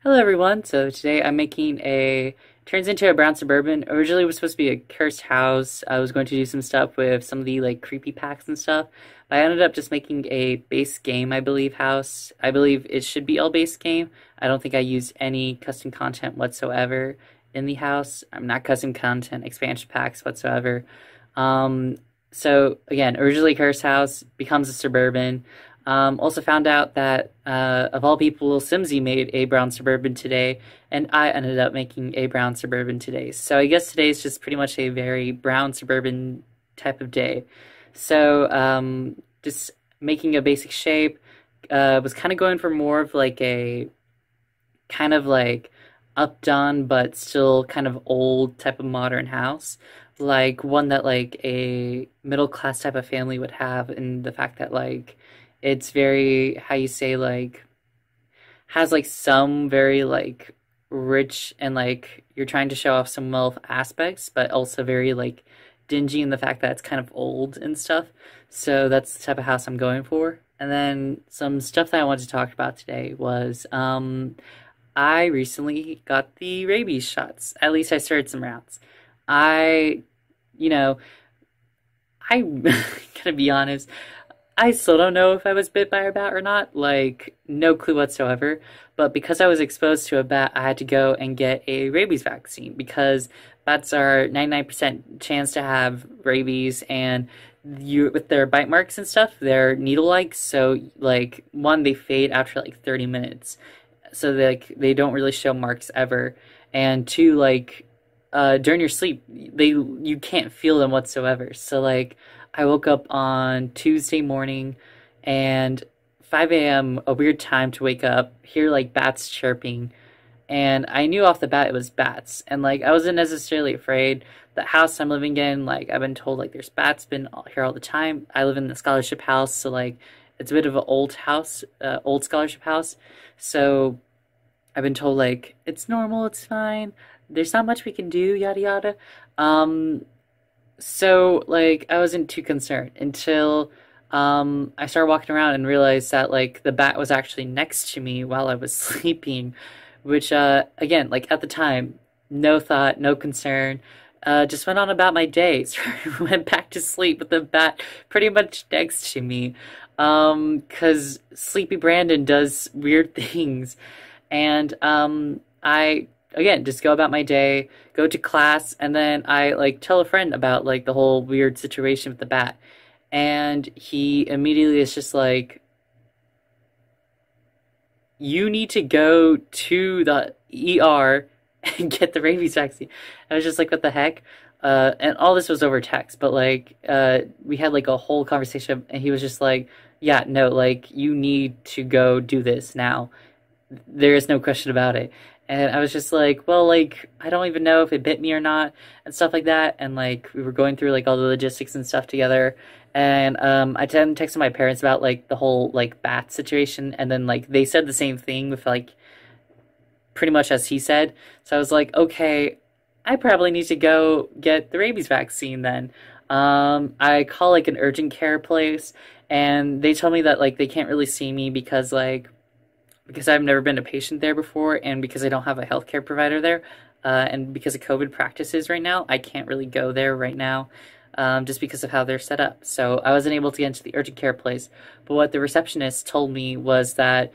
Hello everyone. So today I'm making a turns into a brown suburban. Originally it was supposed to be a cursed house. I was going to do some stuff with some of the like creepy packs and stuff. But I ended up just making a base game, I believe, house. I believe it should be all base game. I don't think I used any custom content whatsoever in the house. I'm not custom content expansion packs whatsoever. Um, so again, originally cursed house becomes a suburban. Also found out that, of all people, Simsy made a brown suburban today, and I ended up making a brown suburban today. So I guess today is just pretty much a very brown suburban type of day. So just making a basic shape. Was kind of going for more of like a kind of like updone but still kind of old type of modern house, like one that like a middle class type of family would have, in the fact that like it's very, how you say, like has like some very like rich, and like you're trying to show off some wealth aspects, but also very like dingy in the fact that it's kind of old and stuff. So that's the type of house I'm going for. And then some stuff that I wanted to talk about today was I recently got the rabies shots. At least I started some rounds. I, you know, I gotta be honest, I still don't know if I was bit by a bat or not. Like, no clue whatsoever. But because I was exposed to a bat, I had to go and get a rabies vaccine because bats are 99% chance to have rabies, and you with their bite marks and stuff, they're needle-like. So, like, one, they fade after like 30 minutes. So they don't really show marks ever. And two, like during your sleep, you can't feel them whatsoever. So like I woke up on Tuesday morning, and 5 a.m., a weird time to wake up, hear like bats chirping, and I knew off the bat it was bats. And like I wasn't necessarily afraid. The house I'm living in, like I've been told like there's bats been here all the time. I live in the scholarship house, so like it's a bit of an old house, old scholarship house. So I've been told like it's normal, it's fine. There's not much we can do, yada yada. Um, so like I wasn't too concerned until I started walking around and realized that like the bat was actually next to me while I was sleeping, which again, like at the time, no thought, no concern. Just went on about my day. So went back to sleep with the bat pretty much next to me. 'Cause Sleepy Brandon does weird things. And I again just go about my day, go to class, and then I like tell a friend about like the whole weird situation with the bat. And he immediately is just like, you need to go to the ER and get the rabies vaccine. I was just like, what the heck? And all this was over text, but like, we had like a whole conversation, and he was just like, yeah, no, like, you need to go do this now. There is no question about it. And I was just like, well, like, I don't even know if it bit me or not, and stuff like that. And like, we were going through like all the logistics and stuff together. And I then texted my parents about like the whole like bat situation, and then like they said the same thing with like pretty much as he said. So I was like, okay, I probably need to go get the rabies vaccine then. I call like an urgent care place, and they told me that like they can't really see me because I've never been a patient there before, and because I don't have a healthcare provider there, and because of COVID practices right now, I can't really go there right now, just because of how they're set up. So I wasn't able to get into the urgent care place. But what the receptionist told me was that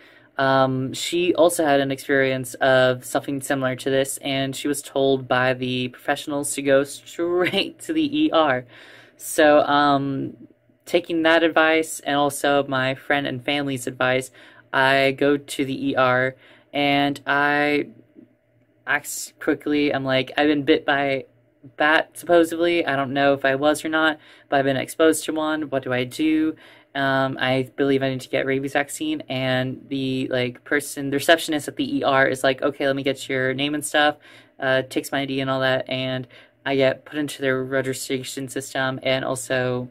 she also had an experience of something similar to this, and she was told by the professionals to go straight to the ER. So, taking that advice and also my friend and family's advice, I go to the ER, and I ask quickly. I'm like, I've been bit by a bat, supposedly. I don't know if I was or not, but I've been exposed to one. What do I do? I believe I need to get rabies vaccine, and the like person, the receptionist at the ER is like, okay, let me get your name and stuff, takes my ID and all that, and I get put into their registration system, and also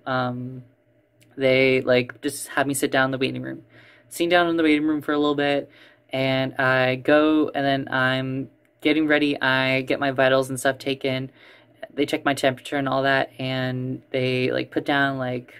they like just have me sit down in the waiting room. Sitting down in the waiting room for a little bit, and I go, and then I'm getting ready. I get my vitals and stuff taken. They check my temperature and all that, and they like put down like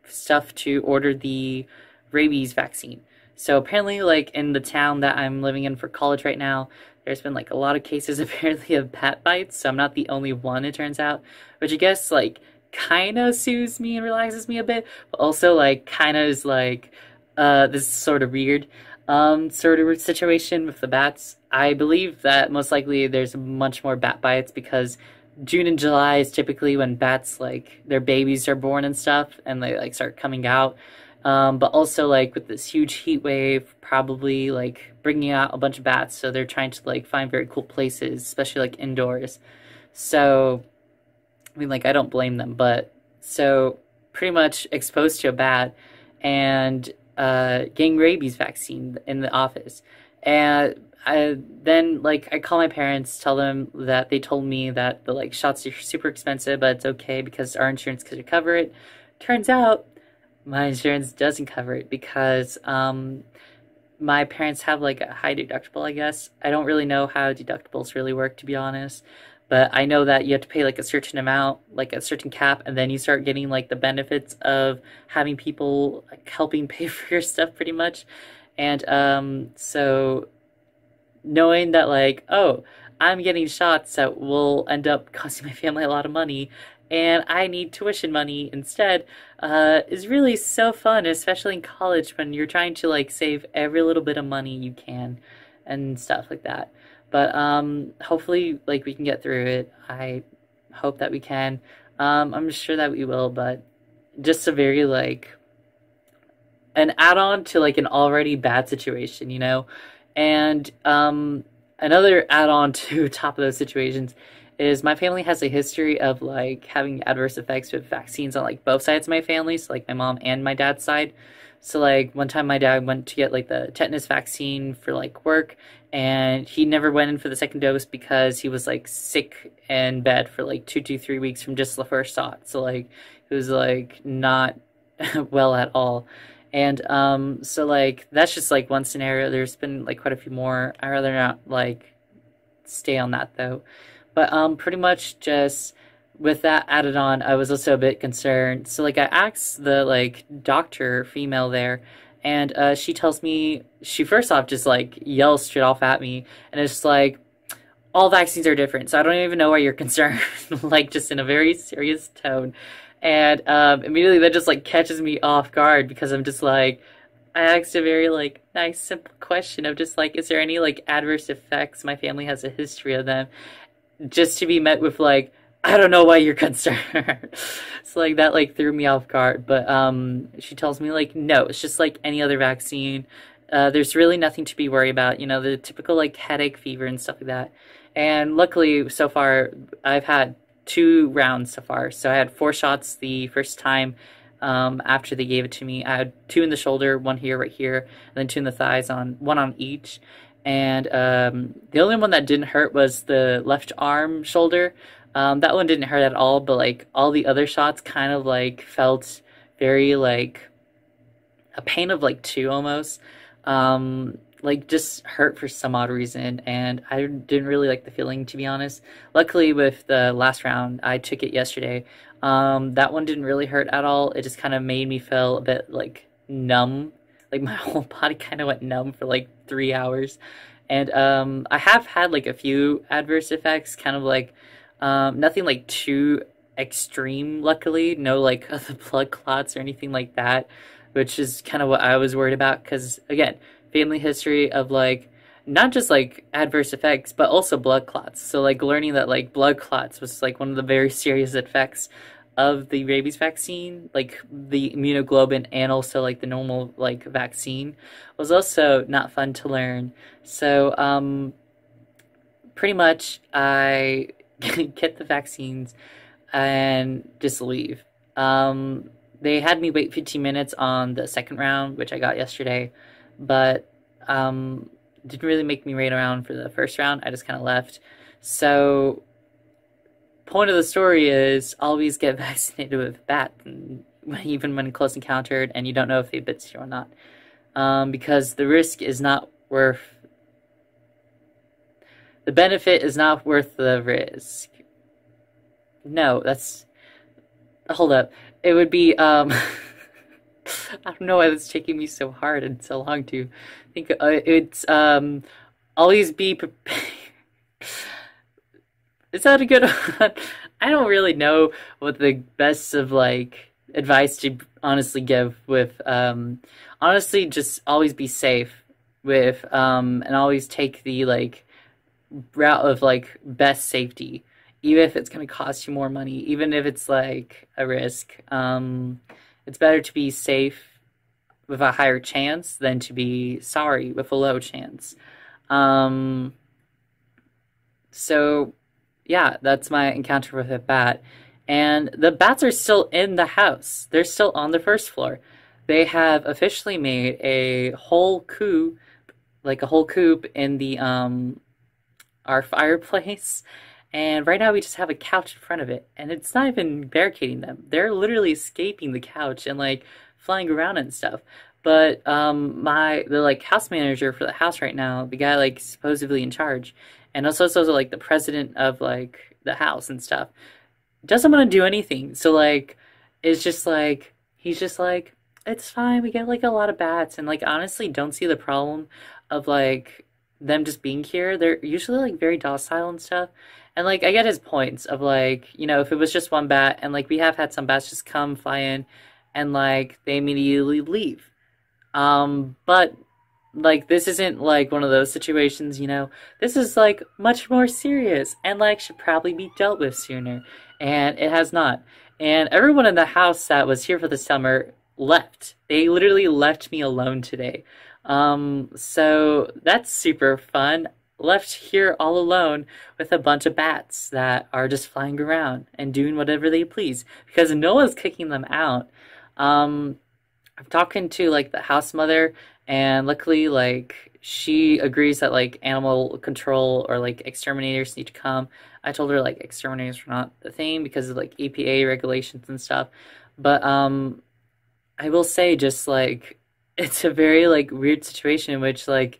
stuff to order the rabies vaccine. So apparently, like in the town that I'm living in for college right now, there's been like a lot of cases apparently of bat bites. So I'm not the only one, it turns out, which I guess like kind of soothes me and relaxes me a bit, but also like kind of is like this is sort of weird sort of situation with the bats. I believe that most likely there's much more bat bites because June and July is typically when bats like their babies are born and stuff and they like start coming out. But also like with this huge heat wave, probably like bringing out a bunch of bats, so they're trying to like find very cool places, especially like indoors. So I mean, like I don't blame them, but so pretty much exposed to a bat and getting rabies vaccine in the office, and then like I call my parents, tell them that they told me that the like shots are super expensive, but it's okay because our insurance could cover it. Turns out my insurance doesn't cover it because my parents have like a high deductible, I guess. I don't really know how deductibles really work, to be honest. But I know that you have to pay like a certain amount, like a certain cap, and then you start getting like the benefits of having people like helping pay for your stuff pretty much. And so knowing that like, oh, I'm getting shots that will end up costing my family a lot of money and I need tuition money instead, is really so fun, especially in college when you're trying to like save every little bit of money you can and stuff like that. But hopefully like we can get through it. I hope that we can. I'm sure that we will, but just a very like an add-on to like an already bad situation, you know? And another add-on to top of those situations is my family has a history of like having adverse effects with vaccines on like both sides of my family, so like my mom and my dad's side. So like one time my dad went to get like the tetanus vaccine for like work and he never went in for the second dose because he was like sick in bed for like 2 to 3 weeks from just the first shot. So like it was like not well at all. And so like that's just like one scenario. There's been like quite a few more. I'd rather not like stay on that though. But pretty much just with that added on, I was also a bit concerned. So like I asked the like doctor female there, and she tells me she first off just like yells straight off at me, and it's like all vaccines are different, so I don't even know why you're concerned, like just in a very serious tone. And immediately that just like catches me off guard because I'm just like, I asked a very like nice simple question of just like, is there any like adverse effects? My family has a history of them, just to be met with like, I don't know why you're concerned. So like that like threw me off guard. But she tells me like, no, it's just like any other vaccine. There's really nothing to be worried about, you know, the typical like headache, fever and stuff like that. And luckily so far I've had 2 rounds so far. So I had 4 shots the first time after they gave it to me. I had 2 in the shoulder, 1 here, right here, and then 2 in the thighs, on 1 on each. And the only one that didn't hurt was the left arm shoulder. That one didn't hurt at all, but like all the other shots kind of like felt very like a pain of like 2 almost. Like just hurt for some odd reason, and I didn't really like the feeling, to be honest. Luckily with the last round, I took it yesterday. That one didn't really hurt at all. It just kind of made me feel a bit like numb. Like my whole body kind of went numb for like 3 hours. And I have had like a few adverse effects, kind of like nothing like too extreme, luckily. No like the blood clots or anything like that, which is kind of what I was worried about because, again, family history of like not just like adverse effects, but also blood clots. So like learning that like blood clots was like one of the very serious effects of the rabies vaccine, like the immunoglobulin and also like the normal like vaccine was also not fun to learn. So pretty much I get the vaccines and just leave. They had me wait 15 minutes on the second round, which I got yesterday, but didn't really make me wait around for the first round. I just kind of left. So point of the story is always get vaccinated with bat, even when close encountered and you don't know if they bit you or not, because the risk is not worth the benefit is not worth the risk. No, that's hold up. It would be I don't know why it's taking me so hard and so long to think. It's always be prepared. Is that a good one? I don't really know what the best of like advice to honestly give with honestly just always be safe with and always take the like route of like best safety, even if it's gonna cost you more money, even if it's like a risk. It's better to be safe with a higher chance than to be sorry with a low chance. Um, so yeah, that's my encounter with a bat. And the bats are still in the house. They're still on the first floor. They have officially made a whole coup, like a whole coop in the our fireplace. And right now we just have a couch in front of it, and it's not even barricading them. They're literally escaping the couch and like flying around and stuff. But the like house manager for the house right now, the guy like supposedly in charge, and also like the president of like the house and stuff, doesn't want to do anything. So like it's just like he's just like it's fine. We get like a lot of bats, and like honestly don't see the problem of like them just being here. They're usually like very docile and stuff. And like I get his points of like, if it was just one bat and like we have had some bats just come fly in and like they immediately leave. But like this isn't like one of those situations. This is like much more serious and like should probably be dealt with sooner. And it has not. And everyone in the house that was here for the summer left. They literally left me alone today. So that's super fun. Left here all alone with a bunch of bats that are just flying around and doing whatever they please because no one's kicking them out. Um, I'm talking to like the house mother, and luckily, like she agrees that like animal control or like exterminators need to come. I told her like exterminators are not the thing because of like EPA regulations and stuff. But I will say just like it's a very like weird situation in which like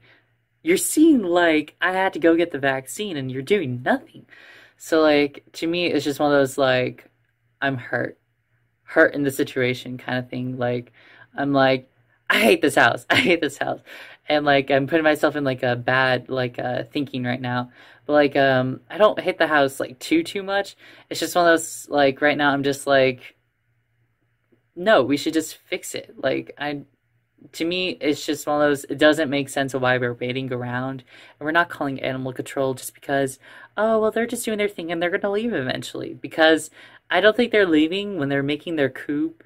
you're seeing like I had to go get the vaccine and you're doing nothing. So like to me it's just one of those like I'm hurt in the situation kind of thing. Like I'm like I hate this house. I hate this house. And like I'm putting myself in like a bad like thinking right now. But like I don't hate the house like too much. It's just one of those like right now I'm just like no, we should just fix it. Like I to me, it's just one of those, it doesn't make sense of why we're waiting around. And we're not calling animal control just because, oh, well, they're just doing their thing and they're going to leave eventually. Because I don't think they're leaving when they're making their coop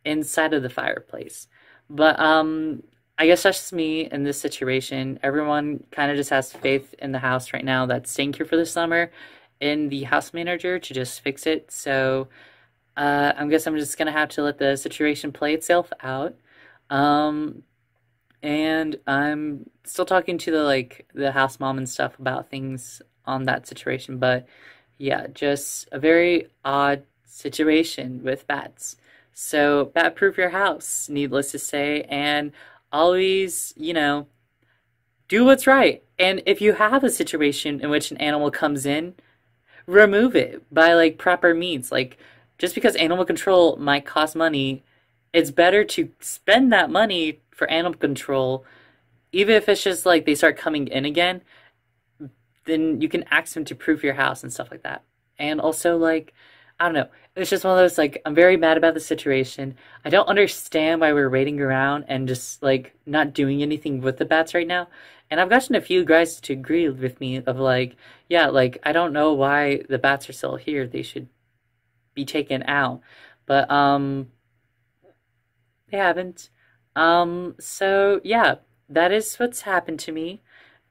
inside of the fireplace. But I guess that's just me in this situation. Everyone kind of just has faith in the house right now that's staying here for the summer in the house manager to just fix it. So I guess I'm just going to have to let the situation play itself out. Um, and I'm still talking to the house mom and stuff about things on that situation, but yeah, just a very odd situation with bats. So bat proof your house, needless to say, and always, do what's right. And if you have a situation in which an animal comes in, remove it by like proper means. Like just because animal control might cost money, it's better to spend that money for animal control, even if it's just like they start coming in again, then you can ask them to proof your house and stuff like that. And also, like, I don't know. It's just one of those, like, I'm very mad about the situation. I don't understand why we're waiting around and just, like, not doing anything with the bats right now. And I've gotten a few guys to agree with me of, like, yeah, like, I don't know why the bats are still here. They should be taken out. But, they haven't. So yeah, that is what's happened to me.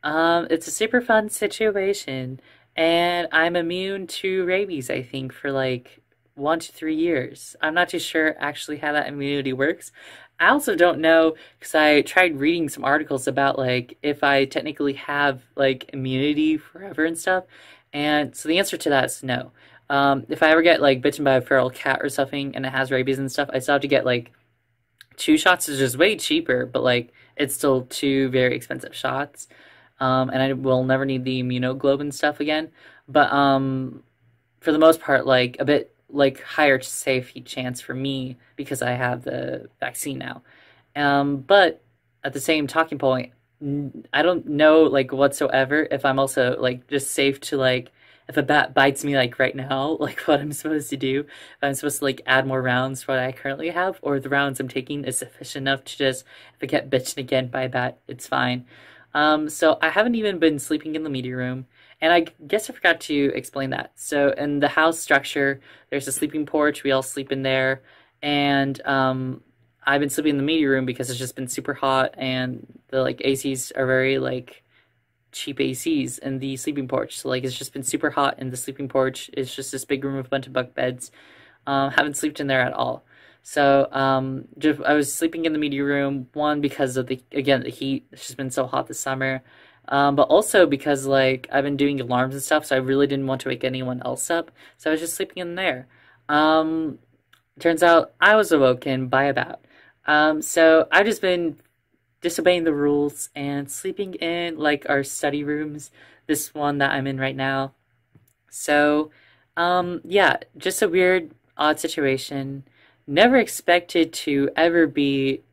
It's a super fun situation, and I'm immune to rabies, I think, for like 1 to 3 years. I'm not too sure actually how that immunity works. I also don't know because I tried reading some articles about like if I technically have like immunity forever and stuff, and so the answer to that is no. If I ever get like bitten by a feral cat or something and it has rabies and stuff, I still have to get like 2 shots is just way cheaper, but like it's still 2 very expensive shots. And I will never need the immunoglobulin stuff again. But for the most part, like a bit like higher safety chance for me because I have the vaccine now. But at the same talking point, I don't know like whatsoever if I'm also like just safe to like if a bat bites me like right now, like what I'm supposed to do. If I'm supposed to like add more rounds to what I currently have, or the rounds I'm taking is sufficient enough to just if I get bitten again by a bat, it's fine. So I haven't even been sleeping in the media room. And I guess I forgot to explain that. So in the house structure, there's a sleeping porch. We all sleep in there. And I've been sleeping in the media room because it's just been super hot and the like ACs are very like cheap ACs in the sleeping porch. So like it's just been super hot in the sleeping porch. It's just this big room with a bunch of bunk beds. Haven't slept in there at all. So just I was sleeping in the media room, one because of the heat. It's just been so hot this summer. But also because like I've been doing alarms and stuff, so I really didn't want to wake anyone else up. So I was just sleeping in there. Um, Turns out I was awoken by a bat. So I've just been disobeying the rules and sleeping in like our study rooms, this one that I'm in right now. So, yeah, just a weird, odd situation. Never expected to ever be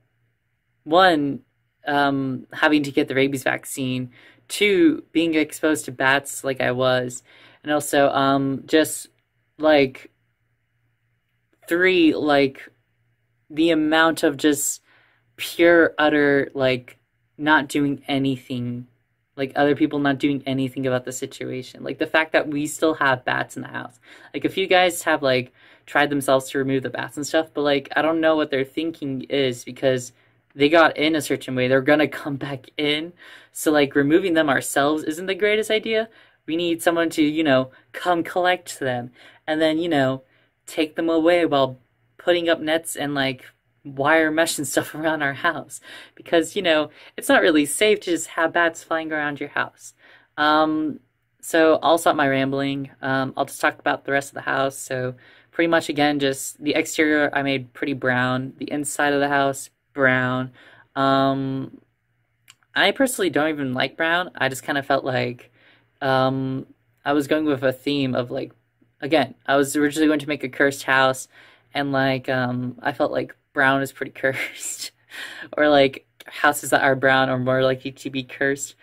one, having to get the rabies vaccine, two, being exposed to bats like I was, and also, just like three, like the amount of just pure, utter, like, not doing anything. Like, other people not doing anything about the situation. Like, the fact that we still have bats in the house. Like, a few guys have, like, tried themselves to remove the bats and stuff, but, like, I don't know what their thinking is because they got in a certain way. They're gonna come back in. So, like, removing them ourselves isn't the greatest idea. We need someone to, come collect them and then, take them away while putting up nets and, like, wire mesh and stuff around our house because it's not really safe to just have bats flying around your house. Um, so I'll stop my rambling. I'll just talk about the rest of the house. So pretty much again, just the exterior I made pretty brown. The inside of the house brown. Um, I personally don't even like brown. I just kind of felt like um, I was going with a theme of like again. I was originally going to make a cursed house, and like I felt like brown is pretty cursed, or like houses that are brown are more likely to be cursed.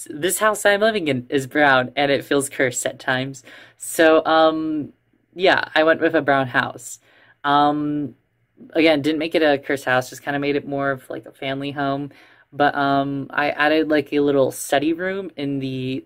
This house I'm living in is brown, and it feels cursed at times. So yeah, I went with a brown house. Um, Again, didn't make it a cursed house, just kind of made it more of like a family home. But I added like a little study room in the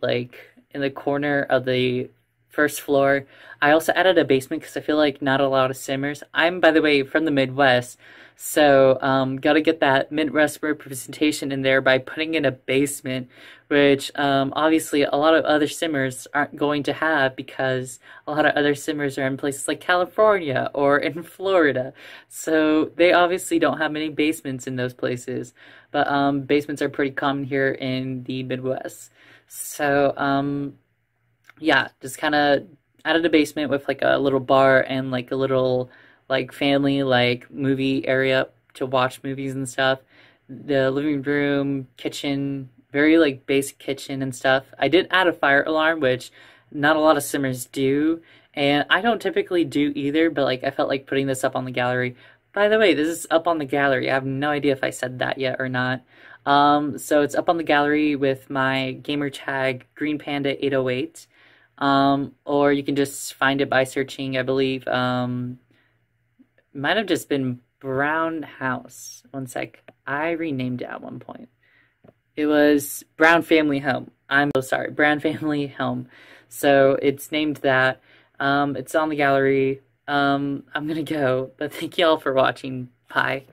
corner of the first floor. I also added a basement because I feel like not a lot of simmers. I'm, by the way, from the Midwest, so gotta get that Midwest representation in there by putting in a basement, which obviously a lot of other simmers aren't going to have because a lot of other simmers are in places like California or in Florida. So they obviously don't have many basements in those places, but basements are pretty common here in the Midwest. So yeah, just kind of added a basement with like a little bar and like a little like family like movie area to watch movies and stuff. The living room, kitchen, very like basic kitchen and stuff. I did add a fire alarm, which not a lot of simmers do, and I don't typically do either, but like I felt like putting this up on the gallery. By the way, this is up on the gallery. I have no idea if I said that yet or not. So it's up on the gallery with my gamer tag Green Panda 808. Or you can just find it by searching, I believe, might have just been Brown House. One sec. I renamed it at one point. It was Brown Family Home. I'm so sorry. Brown Family Home. So it's named that. It's on the gallery. I'm gonna go, but thank you all for watching. Bye.